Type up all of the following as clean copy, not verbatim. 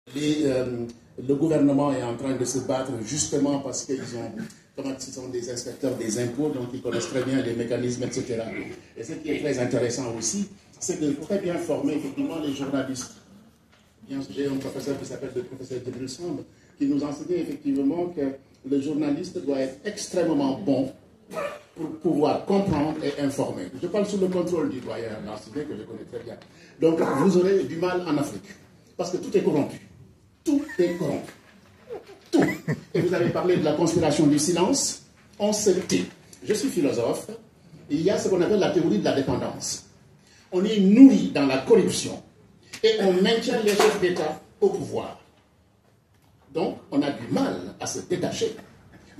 Le gouvernement est en train de se battre justement parce qu'ils ce sont des inspecteurs des impôts, donc ils connaissent très bien les mécanismes, etc. Et ce qui est très intéressant aussi, c'est de très bien former effectivement les journalistes. J'ai un professeur qui s'appelle le professeur Djibril Samb, qui nous enseignait effectivement que le journaliste doit être extrêmement bon pour pouvoir comprendre et informer. Je parle sous le contrôle du doyen Lansidé, que je connais très bien. Donc vous aurez du mal en Afrique, parce que tout est corrompu. Tout est corrompu. Tout. Et vous avez parlé de la conspiration du silence. On se tait. Je suis philosophe. Il y a ce qu'on appelle la théorie de la dépendance. On est nourri dans la corruption et on maintient les chefs d'État au pouvoir. Donc, on a du mal à se détacher.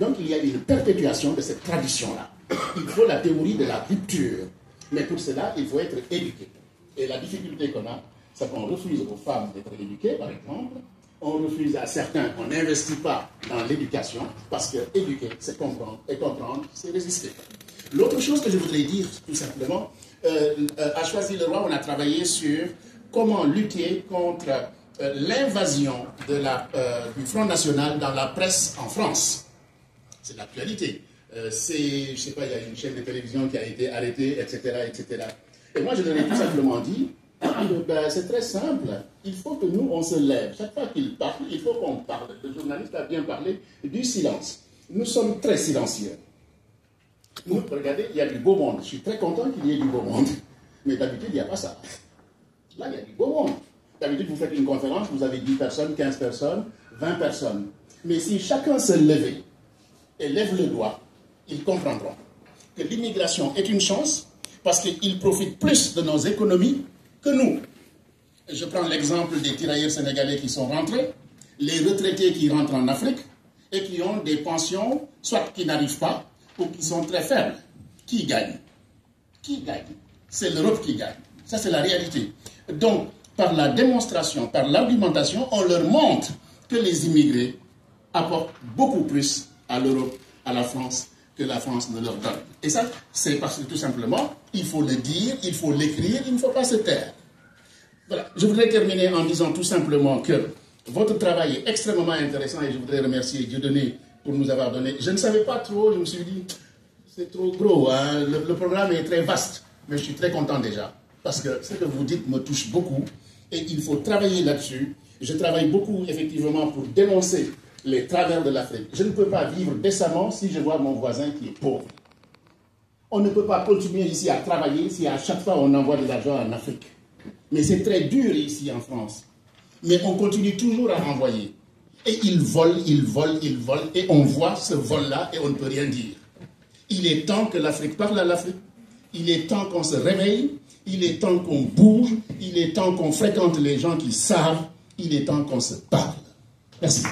Donc, il y a une perpétuation de cette tradition-là. Il faut la théorie de la rupture. Mais pour cela, il faut être éduqué. Et la difficulté qu'on a, c'est qu'on refuse aux femmes d'être éduquées, par exemple. On refuse à certains, on n'investit pas dans l'éducation, parce que éduquer, c'est comprendre, et comprendre, c'est résister. L'autre chose que je voudrais dire, tout simplement, à Choisy-le-Roi, on a travaillé sur comment lutter contre l'invasion du Front National dans la presse en France. C'est l'actualité. Je ne sais pas, il y a une chaîne de télévision qui a été arrêtée, etc., etc. Et moi, je leur ai tout simplement dit, c'est très simple. Il faut que nous, on se lève. Chaque fois qu'il parle, il faut qu'on parle. Le journaliste a bien parlé du silence. Nous sommes très silencieux. Nous, regardez, il y a du beau monde. Je suis très content qu'il y ait du beau monde. Mais d'habitude, il n'y a pas ça. Là, il y a du beau monde. D'habitude, vous faites une conférence, vous avez 10 personnes, 15 personnes, 20 personnes. Mais si chacun se levait et lève le doigt, ils comprendront que l'immigration est une chance parce qu'ils profitent plus de nos économies que nous. Je prends l'exemple des tirailleurs sénégalais qui sont rentrés, les retraités qui rentrent en Afrique et qui ont des pensions, soit qui n'arrivent pas, ou qui sont très faibles. Qui gagne? Qui gagne? C'est l'Europe qui gagne. Ça, c'est la réalité. Donc, par la démonstration, par l'argumentation, on leur montre que les immigrés apportent beaucoup plus à l'Europe, à la France, que la France ne leur donne. Et ça, c'est parce que tout simplement, il faut le dire, il faut l'écrire, il ne faut pas se taire. Voilà. Je voudrais terminer en disant tout simplement que votre travail est extrêmement intéressant et je voudrais remercier Dieudonné pour nous avoir donné. Je ne savais pas trop, je me suis dit, c'est trop gros, hein? Le programme est très vaste, mais je suis très content déjà, parce que ce que vous dites me touche beaucoup et il faut travailler là-dessus. Je travaille beaucoup effectivement pour dénoncer les travers de l'Afrique. Je ne peux pas vivre décemment si je vois mon voisin qui est pauvre. On ne peut pas continuer ici à travailler si à chaque fois on envoie de l'argent en Afrique. Mais c'est très dur ici en France. Mais on continue toujours à envoyer. Et ils volent, ils volent, ils volent. Et on voit ce vol-là et on ne peut rien dire. Il est temps que l'Afrique parle à l'Afrique. Il est temps qu'on se réveille. Il est temps qu'on bouge. Il est temps qu'on fréquente les gens qui savent. Il est temps qu'on se parle. Merci.